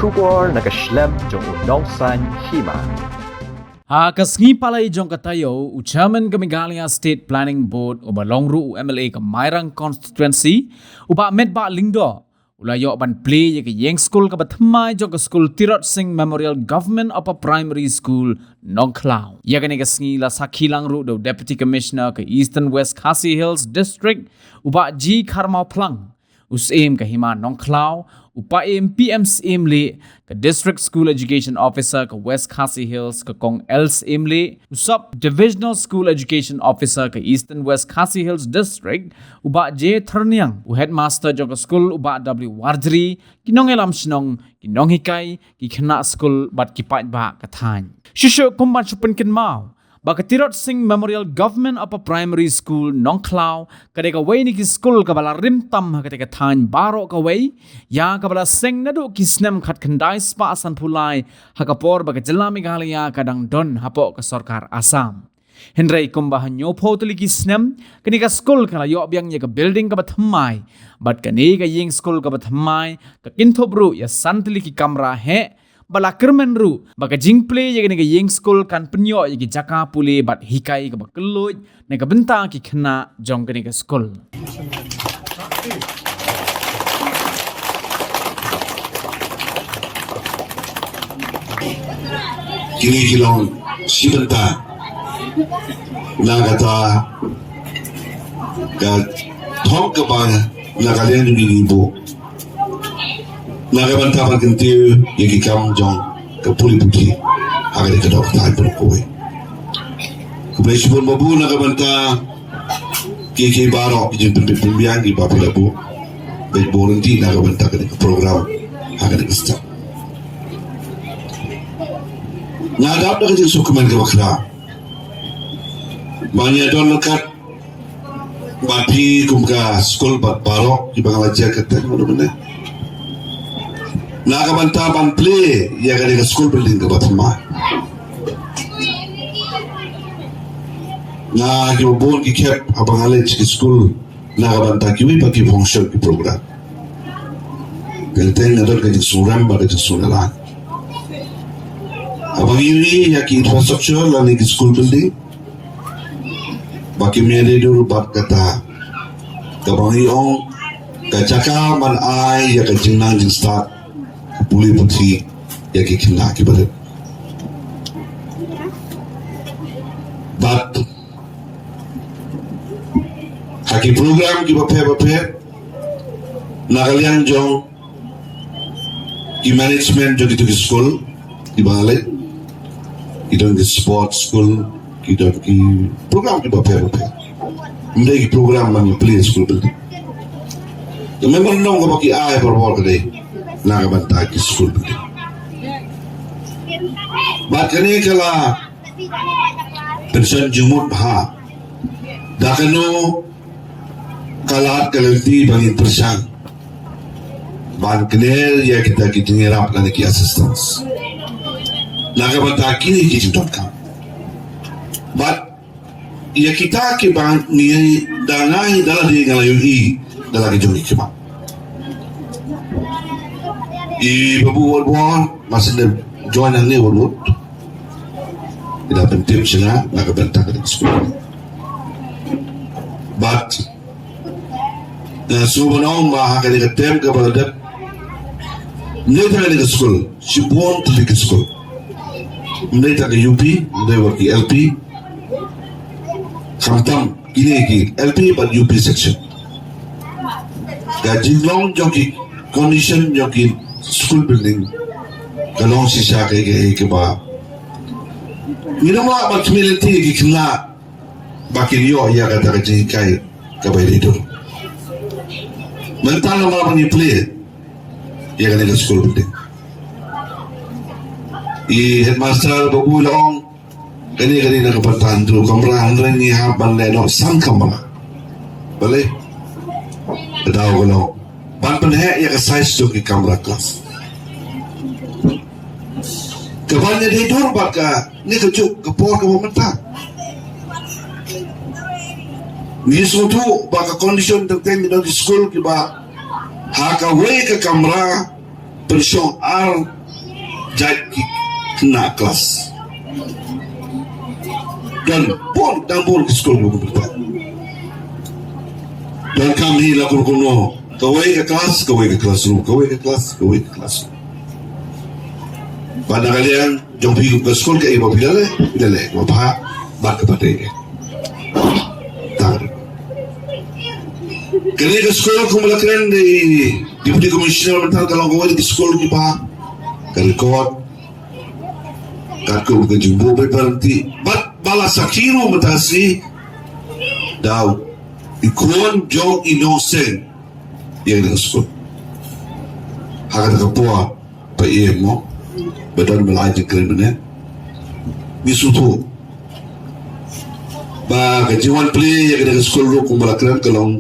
bersyukur nak keslem jong nongsan Hima. Kasngi palai jong katayo Chairman ke Meghalaya State Planning Board uba longru MLA ke Mairang constituency uba Metbah Lingdo ulayo ban Plie ke Ïingskul ke Bathymmai jong ke school Tirot Memorial Government Upper Primary School Nongkhlaw. Ya kene kasngi la sakhi langru do Deputy Commissioner ke Eastern West Khasi Hills District uba G Kharmau Plang usim ke Hima Nongkhlaw upa PMCM le ke District School Education Officer ke West Khasi Hills ke Kong LCM le Sub Divisional School Education Officer ke Eastern West Khasi Hills District uba J Therniang u Headmaster jong ke school uba W Warjri kinong elam sinong kinong hikai ki khna school bat ki pai ba kathan shisho kumban chupen kin mau ba ke Tirot Memorial Government Upper Primary School Nongkhlaw kadeka wei ni ki school ka bala rim tam ha kadeka than baro ka wei ya ka bala seng nadu ki snem khat khandai spa asan phulai ha ka por ba ke jilla Meghalaya kadang don hapo ka sarkar Assam Henry kumba hanyo photli ki snem kani ka school kala yo byang ye ka building ka Bathymmai bat kani ka Ïingskul ka Bathymmai ka kinthobru ya santli ki kamra he bala kermenru baka jingple ye ne Ïingskul kan penyo ye jaka pule bat hikai ka bakeluj ne ka benta ki khna jong ne ka school kini kilong sibenta nagata ka thong ka ba nagalen ni bo nagabanta pa kentiu yaki kam jong ka puli puti agad ka dok tay por ko kublay sibon babu nagabanta kiki baro jin pimpiang gi babu labu bet volunteer nagabanta ka program agad ka sta ngadap na ka sukuman ka bakla manya don lekat bapi kumka school bat baro di banglaja ka tan mana Nagabanta ban Plie ya ka school building ka Bathymmai na ki bon ki kep abang college ki school nagabanta ki wi pa ki function ki program kelten na dor ka suram ba ka suralan abang ini ya ki infrastructure la ni ki school building ba ki mere dur bat kata ka bang iong ka chaka man ai ya ka jingnang jing start puli puti ya ki kena ki balik but haki program ki bape nagalian jong ki management jong itu ki school ki balik ki dong ki sports school ki dong ki program ki bape mende ki program man Plie school building the member nong ko ki ai perwal kadai nagabanta ki school building bat kani kala pension jumut bha dakano kalat kalenti bangin persang ban knel ya kita ki tingerap lani ki assistance nagabanta kini ki jitot bat ya kita ki bang ni danai dala di ngalayu i dala ki joni ki I babu wal masih ada join yang ni wal tidak penting sila nagabanta ka school but subanong maha ka tem ka baladat ni ta ka school si bon ta ka school ni ta ka UP ni wa ki LP khamtam kini ki LP but UP section ka jinglong joki condition joki school building kalong sisa ke ba ina ma ba community ki kna bakin yo ya kata ka kai ka bai itu mental ma ba ni Plie ya kan school building I headmaster babu long kani na kapatan tu kamera andre ni ha ban le no sang kamera bale daw ko no ban penhe ya ka size tu ki kamera kelas kapan ni dur baka ni kejuk kepor ke pemerintah ni suatu baka kondisi tentang di school ki ba haka we ke kamera Persyong ar jat kena kelas. Dan pun ke sekolah berita. Dan kami lakukan kuno. Kawai ke kelas, kawai ke kelas. Pada kalian jom pergi ke sekolah ke ibu bila le, bapa bak kepada dia. Tak. Kini ke sekolah kumulakan di Deputy Commissioner mental kalau kawai ke sekolah kita, kerikot, kakak ke jumbo berhenti. Bala sakiro matasi daw ikon jong innocent yang nasut hakat kapua pa mo badan melaju kriminal bisutu ba kajiwan Plie yang ada sekolah ko malakran kalong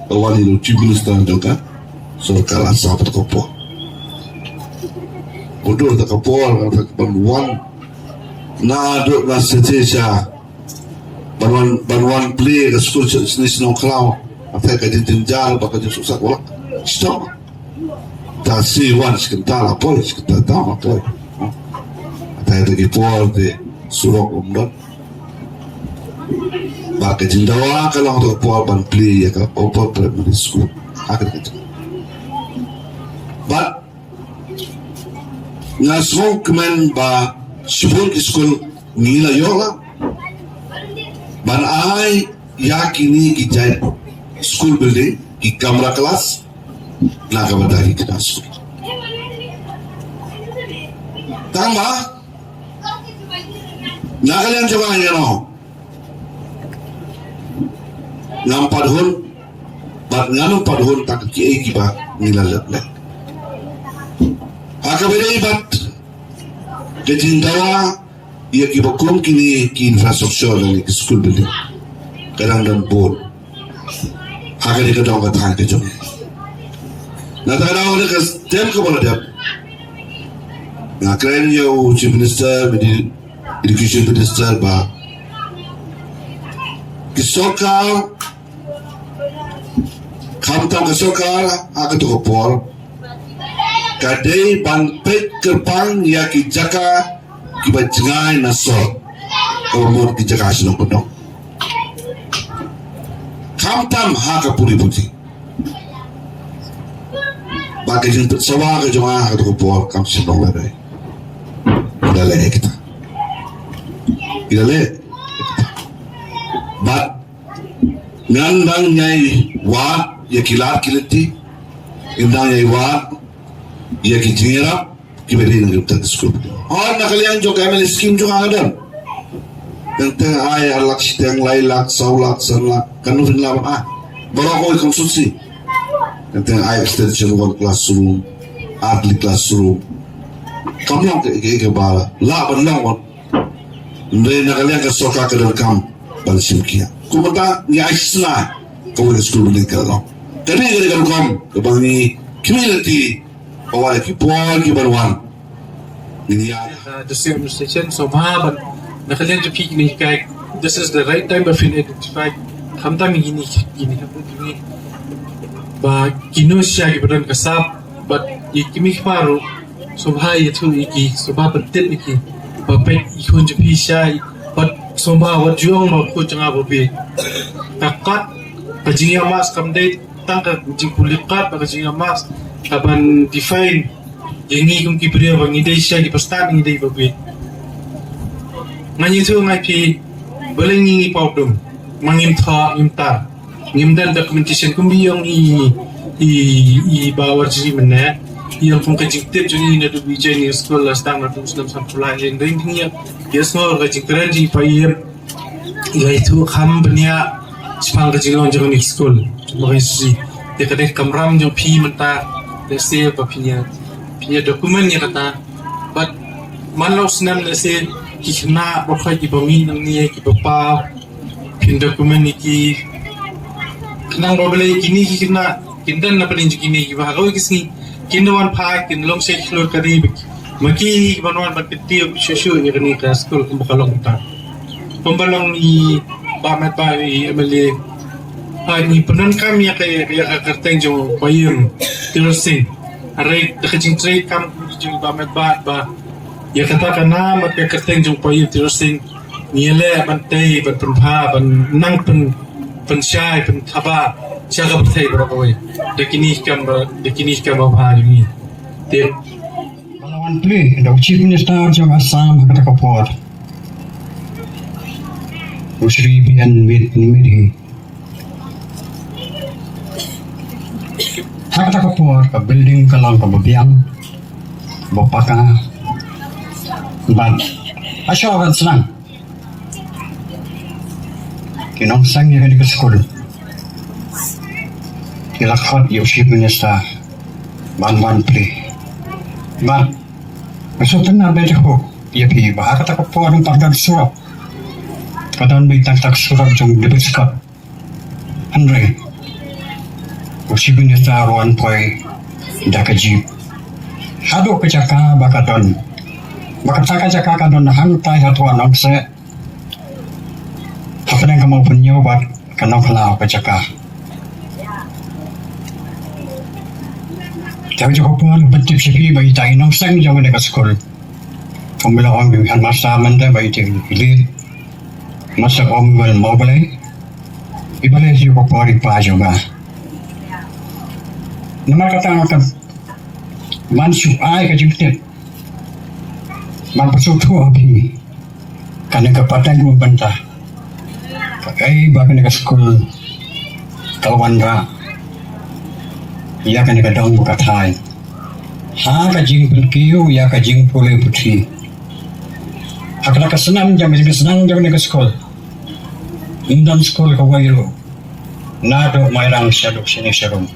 awali lo cibilistan juga sorkar asap kapua bodoh tak kapua bantuan na do na setesha banwan Plie ke sekolah jenis Nongkhlaw apa kajian tinjal bakal susah kolak stop tak si wan sekental apa sekental tahu apa ada lagi pol de surok umdot bakal jindawa kalau untuk pol ban Plie ya ke opol primary school akan kerja but ngasong kemen ba Sibun ke sekolah nila yola ban ai yakini ki jai school building ki kamera kelas na kabadahi kita sekolah tama na kalian coba ya no ngam padhon bat ngano padhon tak ki ba nila le akabere bat Kejintawa ia kibakum kini ki infrastruktur dan ki school building kadang dan board hakari ka daw ka tahan ka jom nataraw na ka tem ka wala dap na kren yo chief minister education minister ba kisokal kamtam kisokal hakato ko por kadai ban pek kerpang ya ki jaka ki bajengai nasor omor ki jaka sino kodong kamtam haka puri puti bagai jin sawa ke joma ka to por kam sino la dai dale kita dale bat ngandang nyai wa ya kilat kilati indang nyai wa ia ki jingira ki beri nang kita sekolah. Oh nak kalian juga ML scheme juga ada. Yang tengah ayah lak yang lailak saulak sanlak kanufin lama baru aku ikut konsulsi. Yang tengah ayah extension one classroom, atli classroom. Kamu yang ke bala, lah benar wan. Ndai nak kalian ke soka ke dalam kam balsim kia. Kumata ni aisna kau ke sekolah ni kalau. Tapi kalau kamu kebangi community awal ki pon ki barwan ini ya the same administration so bhaban nakalian to peak ni kai this is the right time of identify khamta mi gini ba kino sya ki badan kasap but ikimi paru so bhai thu iki so ba patet iki ba pe ikon je pi sya but so ba wat juang ma ko changa bo be takat pajinga mas kamdai tangka jing pulikat ba pajinga mas kapan define yang ni kung kipriya bang idea siya di pastan idea babi ngani tu ngai pi boleh ni problem mangim tha imtar ngimdan documentation kum biyong i bawar ji mena yang kung kajikte juni na du bijay ni school last time na muslim sa Plie and then niya yes no kajikran ji pa yem itu kham benya spang kajilon jong ni school makanya si dekade kamram jong pi menta let's say punya dokumen yang kata but malau senam let's say kena bukan di bawah ni ki bapa pin dokumen ni ki kena boleh kini kena kindan na paling kini ki bahagian kisni kindawan pak kin long se klor kari maki banwan bakti shushu ni kini ka school kum bakalong ta pembalong ni Metbah MLA ni penan kami ya kerteng jo payung Tirot Aray nakajing trade kam jung ba Metbah ba. Ya kata kana mat ka kerteng jung payu tirosing niele bantay ban penpa ban nang pen syai pen thaba siaga berthai berapa dekini kam ba ni te Malawan Plie, the Chief Minister of Assam Hakatapur. Usri bian mit nimiri. Hakatapur ka building kalang ka babiang bapaka ban asyawan senang. Kinong sang yang di sekolah. Kilakot yung Chief Minister Ban Plie. Ban maksudnya nabe ho ya pi bahar tak po ang pagdag surap kadang may tak surap jong debit skap andre usibin sa ruan poy dakaji hado kecaka bakadon bakataka kadon hantai hatuan nongse apa yang kamu punya buat Nongkhlaw kecaka. Tapi cukup pun bentuk sepi bagi tahu nong sang jauh dekat sekolah. Kami lawan bimbingan masa manda bagi tinggi hilir masa omwell mau balai. Ibalai cukup pori pa juga. Nama kata akan mansu ai kejutnya. Man bersuatu api karena kepatan gue bantah. Kakai bahkan dekat sekolah kawan ra. Ya kan kadang buka thai ha ka jing pelkiu ya ka jing pole putri hakla ka senam jam ke sekolah indam sekolah ka wairo nado mairang syaduk sini syarum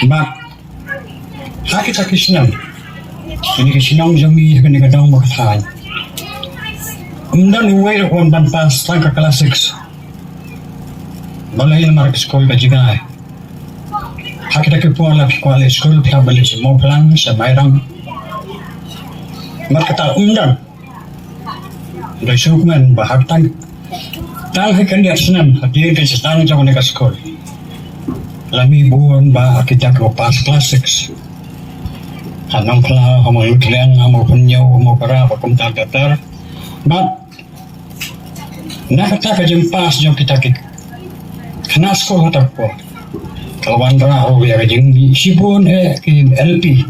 ba ha kita kisnam ini kisnam jami kan kadang buka thai undan wairo kon ban pas tangka kelas 6 balai mar sekolah ka jigai Hakita ke puala kuala sekolah pihak balik semua pelang semairang merkata undan dari sukuman bahag tang hakan dia senam hadir ke setang jauh dekat sekolah lami buon bah kita ke pas kelas 6 Nongkhlaw mau lutliang mau penyau mau para pekumtar datar but nak kata kejempas jauh kita ke kena sekolah terpuk kawan raho ya kajing sipun LP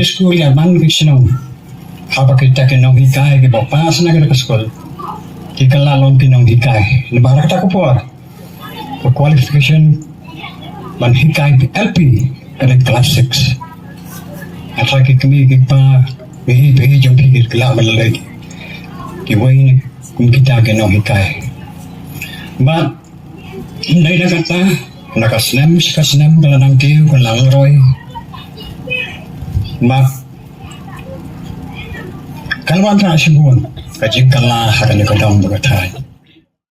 school ya man kisno haba kita kenong hikai ke bapa sana ke sekolah kita lalon kinong hikai lebar kita kupor ke qualification man hikai LP ke kelas 6 atau kami kita behi jom pikir kelak melelai kiwai kita kenong hikai but indai dah kata nakasnem kalau nang kiu kalau nang roy mak kalwan tra sibun kajing kala hakan ko dong bukatai